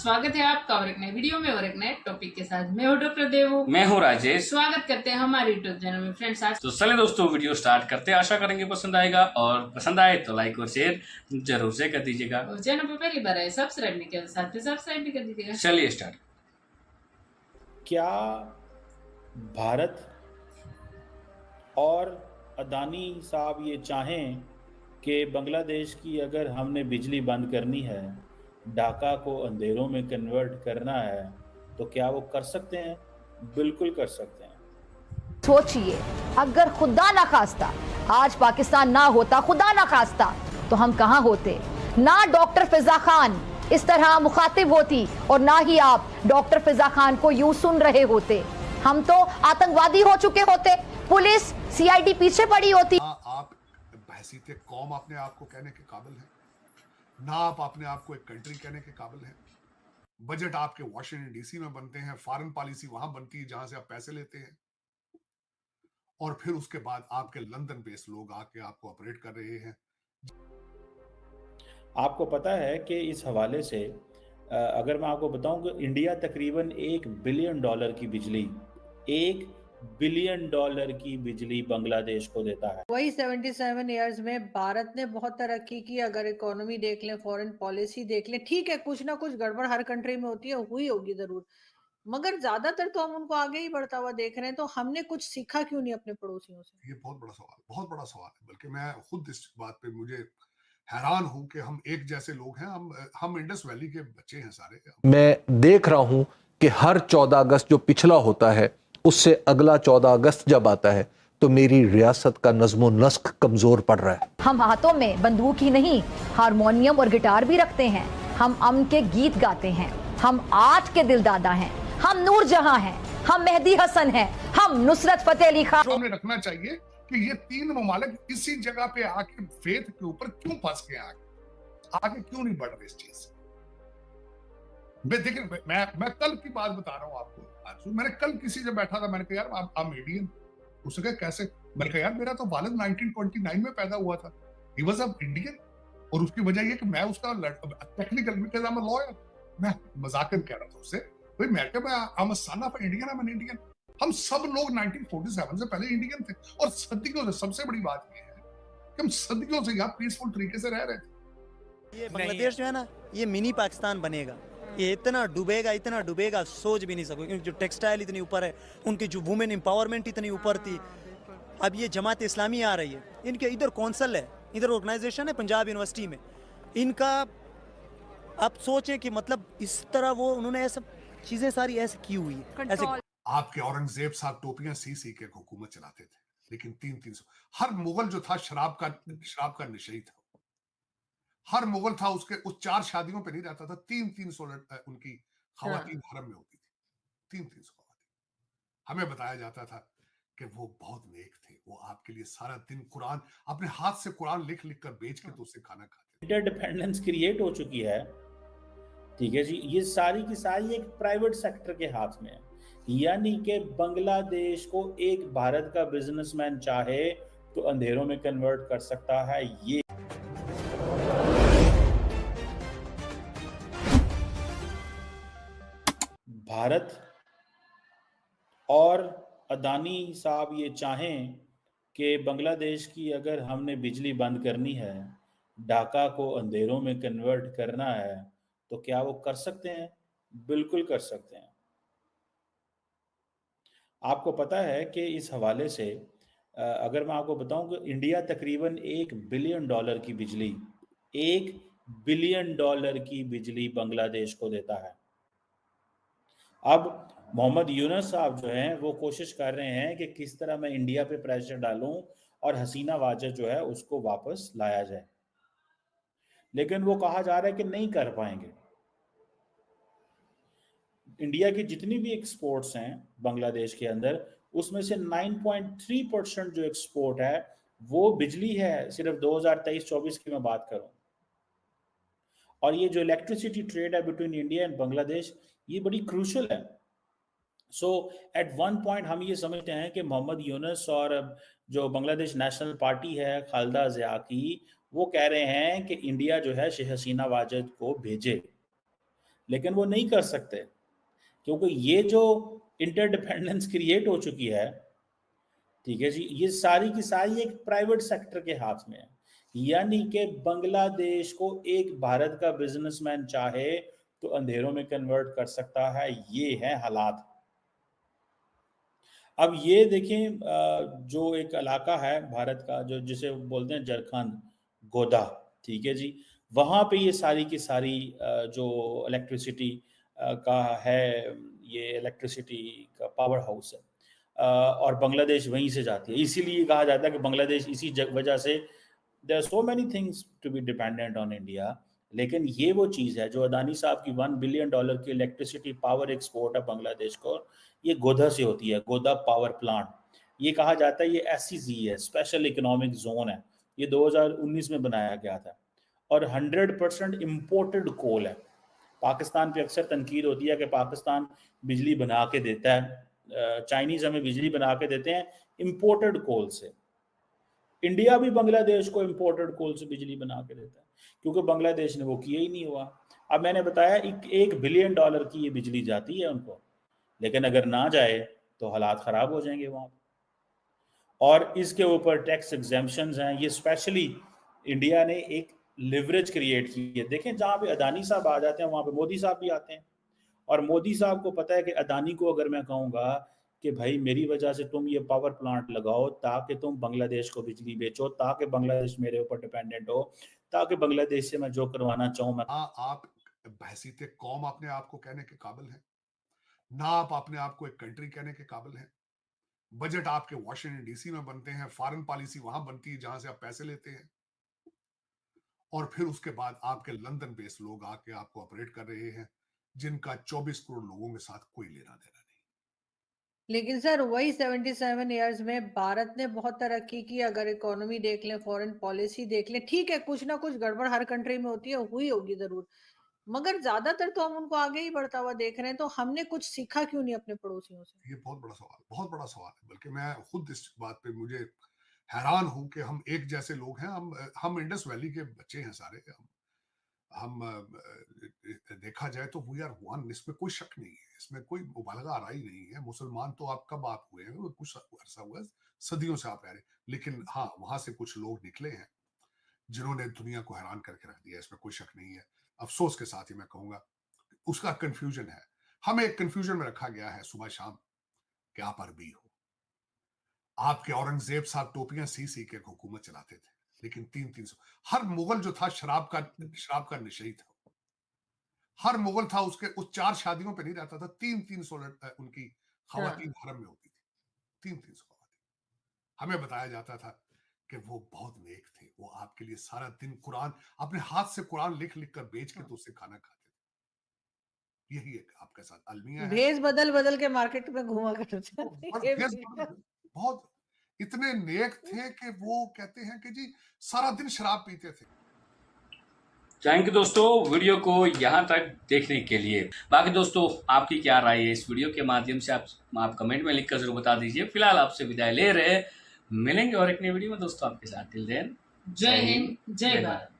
स्वागत है आपका और एक नए वीडियो में और एक नए टॉपिक के साथ। मैं हूं डॉक्टर देवू, मैं हूं राजेश। स्वागत करते हैं हमारे यूट्यूब चैनल में। फ्रेंड्स, आज तो चलिए दोस्तों वीडियो स्टार्ट करते हैं। आशा करेंगे पसंद आएगा और पसंद आए तो लाइक और शेयर जरूर से कर दीजिएगा। और चैनल पर पहली बार आए सब्सक्राइब नहीं किया, साथ में सब्सक्राइब भी कर दीजिएगा। चलिए स्टार्ट। क्या भारत और अदानी साहब ये चाहें कि बांग्लादेश की अगर हमने बिजली बंद करनी है, ढाका को अंधेरों में कन्वर्ट करना है, तो क्या वो कर सकते हैं? बिल्कुल कर सकते हैं। सोचिए, अगर खुदा ना खास्ता आज पाकिस्तान ना होता, खुदा ना खास्ता, तो हम कहां होते? ना डॉक्टर फिजा खान इस तरह मुखातिब होती और ना ही आप डॉक्टर फिजा खान को यूं सुन रहे होते। हम तो आतंकवादी हो चुके होते, पुलिस सीआईडी पीछे पड़ी होती। आप बहसीत कौम अपने आप को कहने के काबिल हैं, ना आप अपने आप को एक कंट्री कहने के काबिल हैं। बजट आपके वॉशिंगटन डीसी में बनते हैं, फॉरेन पॉलिसी वहां बनती है जहां से आप पैसे लेते हैं, और फिर उसके बाद आपके लंदन बेस्ड लोग आके आपको ऑपरेट कर रहे हैं। आपको पता है कि इस हवाले से अगर मैं आपको बताऊं कि इंडिया तकरीबन $1 बिलियन की बिजली बांग्लादेश को देता है। वही 77 इयर्स में भारत ने बहुत तरक्की की। अगर इकोनॉमी देख लें, फॉरेन पॉलिसी देख लें, ठीक है कुछ ना कुछ गड़बड़ हर कंट्री में होती है, हुई होगी जरूर, मगर ज्यादातर तो हम उनको आगे ही बढ़ता हुआ देख रहे हैं। तो हमने कुछ सीखा क्यों नहीं अपने पड़ोसियों से? ये बहुत बड़ा सवाल है। बल्कि मैं खुद इस बात पे मुझे हैरान हूं कि हम एक जैसे लोग हैं। हम इंडस वैली के बच्चे हैं सारे। मैं देख रहा हूं कि हर 14 अगस्त जो पिछला होता है उससे अगला 14 अगस्त जब आता है तो मेरी रियासत का नज़्मो नस्क कमजोर पड़ रहा है। हम हाथों में बंदूक ही नहीं, हारमोनियम और गिटार भी रखते हैं। हम अमन के गीत गाते हैं। हम आठ के दिलदादा हैं। हम नूर जहां हैं। हम मेहदी हसन हैं। हम नुसरत फतेह अली खान। हमें रखना चाहिए कि ये तीन ममालिक इसी जगह पे आके फेथ के ऊपर क्यों फंस गए, आगे क्यों नहीं बढ़ रहे इस चीज से। देखिए, मैं कल की बात बता रहा हूँ आपको। मैंने कल किसी से बैठा था, मैंने कहा यार आप इंडियन? उसने कहा कैसे? मैंने कहा यार मेरा तो वालिद 1929 में पैदा हुआ था। He was a Indian. और उसकी वजह ये कि मैं उसका technical because I am a lawyer. मैं मजाकन कह रहा था उससे, भाई मैं I am a son of Indian, I am an Indian. हम सब लोग 1947 से पहले इंडियन थे, और सदियों से। सबसे बड़ी बात ये है कि हम सदियों से यहाँ पीसफुल तरीके से रह रहे थे। ये बांग्लादेश जो है ना, ये मिनी पाकिस्तान बनेगा। ये इतना डूबेगा सोच भी नहीं सकोगे, क्योंकि जो टेक्सटाइल इतनी ऊपर है, उनकी जो वुमेन एम्पावरमेंट इतनी ऊपर थी। अब ये जमात इस्लामी आ रही है, इनके इधर कौंसल है, इधर ऑर्गेनाइजेशन है पंजाब यूनिवर्सिटी में इनका। आप सोचें कि मतलब इस तरह वो उन्होंने ऐसा चीजें सारी ऐसे की हुई है। ऐसे आपके औरंगजेब साहब टोपियां सी के हुकूमत चलाते थे, लेकिन 300 हर मुगल जो था शराब का नशई था। हर मुगल था उसके उस 4 शादियों पे नहीं रहता था। 300 उनकी खवातीन हरम में होती थी। 300 खवातीन। हमें बताया जाता था कि वो बहुत नेक थे। वो आपके लिए सारा दिन कुरान अपने हाथ से कुरान लिख कर बेच के तो उससे खाना खाते थे। इंटरडिपेंडेंस क्रिएट हो चुकी है, ठीक है जी। ये सारी की सारी एक प्राइवेट सेक्टर के हाथ में है। यानी कि बांग्लादेश को एक भारत का बिजनेसमैन चाहे तो अंधेरों में कन्वर्ट कर सकता है। ये भारत और अदानी साहब ये चाहें कि बांग्लादेश की अगर हमने बिजली बंद करनी है, ढाका को अंधेरों में कन्वर्ट करना है, तो क्या वो कर सकते हैं? बिल्कुल कर सकते हैं। आपको पता है कि इस हवाले से अगर मैं आपको बताऊं कि इंडिया तकरीबन $1 बिलियन की बिजली बांग्लादेश को देता है। अब मोहम्मद यूनुस साहब जो हैं वो कोशिश कर रहे हैं कि किस तरह मैं इंडिया पे प्रेशर डालूं और हसीना वाजद जो है उसको वापस लाया जाए, लेकिन वो कहा जा रहा है कि नहीं कर पाएंगे। इंडिया की जितनी भी एक्सपोर्ट्स हैं बांग्लादेश के अंदर, उसमें से 9.3% जो एक्सपोर्ट है वो बिजली है। सिर्फ 2023-24 की मैं बात करूं, और ये जो इलेक्ट्रिसिटी ट्रेड है बिटवीन इंडिया एंड बांग्लादेश, ये बड़ी क्रूशल है। सो एट वन पॉइंट हम ये समझते हैं कि मोहम्मद यूनुस और जो बांग्लादेश नेशनल पार्टी है खालिदा जिया की, वो कह रहे हैं कि इंडिया जो है शेख हसीना वाजद को भेजे। लेकिन वो नहीं कर सकते क्योंकि ये जो इंटरडिपेंडेंस क्रिएट हो चुकी है, ठीक है जी, ये सारी की सारी एक प्राइवेट सेक्टर के हाथ में है। यानी कि बांग्लादेश को एक भारत का बिजनेसमैन चाहे तो अंधेरों में कन्वर्ट कर सकता है, ये है हालात। अब ये देखें जो एक इलाका है भारत का जो जिसे बोलते हैं झारखंड, गोदा, ठीक है जी, वहाँ पे ये सारी की सारी जो इलेक्ट्रिसिटी का है, ये इलेक्ट्रिसिटी का पावर हाउस है और बांग्लादेश वहीं से जाती है। इसीलिए कहा जाता है कि बांग्लादेश इसी वजह से there are so many things to be dependent on India. लेकिन ये वो चीज़ है जो अदानी साहब की $1 बिलियन की इलेक्ट्रिसिटी पावर एक्सपोर्ट है बांग्लादेश को, ये गोदा से होती है, गोदा पावर प्लांट। ये कहा जाता है ये SEZ है, स्पेशल इकोनॉमिक जोन है, ये 2019 में बनाया गया था और 100% इम्पोर्टेड कोल है। पाकिस्तान पे अक्सर तनकीद होती है कि पाकिस्तान बिजली बना के देता है, चाइनीज़ हमें बिजली बना के देते हैं इम्पोर्टेड कोल से। इंडिया भी बांग्लादेश को इम्पोर्टेड कोल से बिजली बना के देता है क्योंकि बांग्लादेश ने वो किया ही नहीं हुआ। अब मैंने बताया $1 बिलियन की ये बिजली जाती है उनको, लेकिन अगर ना जाए तो हालात ख़राब हो जाएंगे वहाँ पर। और इसके ऊपर टैक्स एग्जेम्पशंस हैं, ये स्पेशली इंडिया ने एक लिवरेज क्रिएट की है। देखें जहाँ पे अदानी साहब आ जाते हैं वहाँ पे मोदी साहब भी आते हैं और मोदी साहब को पता है कि अदानी को अगर मैं कहूँगा कि भाई मेरी वजह से तुम ये पावर प्लांट लगाओ ताकि तुम बांग्लादेश को बिजली बेचो, ताकि बांग्लादेश मेरे ऊपर डिपेंडेंट हो, ताकि बांग्लादेश से मैं जो करवाना चाहूँ मैं। आप बहसीते कौम अपने आप को कहने के काबिल हैं ना, आप अपने आप को एक कंट्री कहने के काबिल हैं। बजट आपके वॉशिंगटन DC में बनते हैं, फॉरेन पॉलिसी वहां बनती है जहां से आप पैसे लेते हैं, और फिर उसके बाद आपके लंदन बेस्ड लोग आके आपको ऑपरेट कर रहे हैं जिनका 24 करोड़ लोगों के साथ कोई लेना देना नहीं। लेकिन सर वही 77 इयर्स में भारत ने बहुत तरक्की की। अगर इकोनॉमी देख लें, फॉरेन पॉलिसी देख लें, ठीक है कुछ ना कुछ गड़बड़ हर कंट्री में होती है, हुई होगी जरूर, मगर ज्यादातर तो हम उनको आगे ही बढ़ता हुआ देख रहे हैं। तो हमने कुछ सीखा क्यों नहीं अपने पड़ोसियों से? ये बहुत बड़ा सवाल है। बल्कि मैं खुद इस बात पे मुझे हैरान हूं कि हम एक जैसे लोग हैं, हम इंडस वैली के बच्चे हैं सारे, हम देखा जाए तो वी आर वन, इसमें कोई शक नहीं है, इसमें कोई मुबालगा आराई नहीं है। मुसलमान तो आप कब आप हुए हैं, कुछ अरसा हुआ है, सदियों से आप रह रहे, लेकिन हाँ वहां से कुछ लोग निकले हैं जिन्होंने दुनिया को हैरान करके रख दिया, इसमें कोई शक नहीं है। अफसोस के साथ ही मैं कहूंगा उसका कंफ्यूजन है, हमें एक कंफ्यूजन में रखा गया है सुबह शाम कि आप अरबी हो। आपके औरंगजेब साहब टोपियां सी के हुकूमत चलाते थे, लेकिन 300 हर मुगल जो था शराब का नशई था। हर मुगल था उसके उस 4 शादियों पे नहीं रहता था, 300 उनकी खवातीन हरम में होती थी, 300 खवातीन। हमें बताया जाता था कि वो बहुत नेक थे, वो आपके लिए सारा दिन कुरान अपने हाथ से कुरान लिख कर बेच के तो उससे खाना खाते थे। यही एक आपके साथ अलमिया है, भेष बदल के मार्केट में घुमा करते थे। बहुत इतने नेक थे कि वो कहते हैं कि जी सारा दिन शराब पीते थे। थैंक यू दोस्तों वीडियो को यहाँ तक देखने के लिए। बाकी दोस्तों आपकी क्या राय है इस वीडियो के माध्यम से आप कमेंट में लिखकर जरूर बता दीजिए। फिलहाल आपसे विदाई ले रहे, मिलेंगे और एक नई वीडियो में दोस्तों आपके साथ। टिल देन जय हिंद, जय भारत।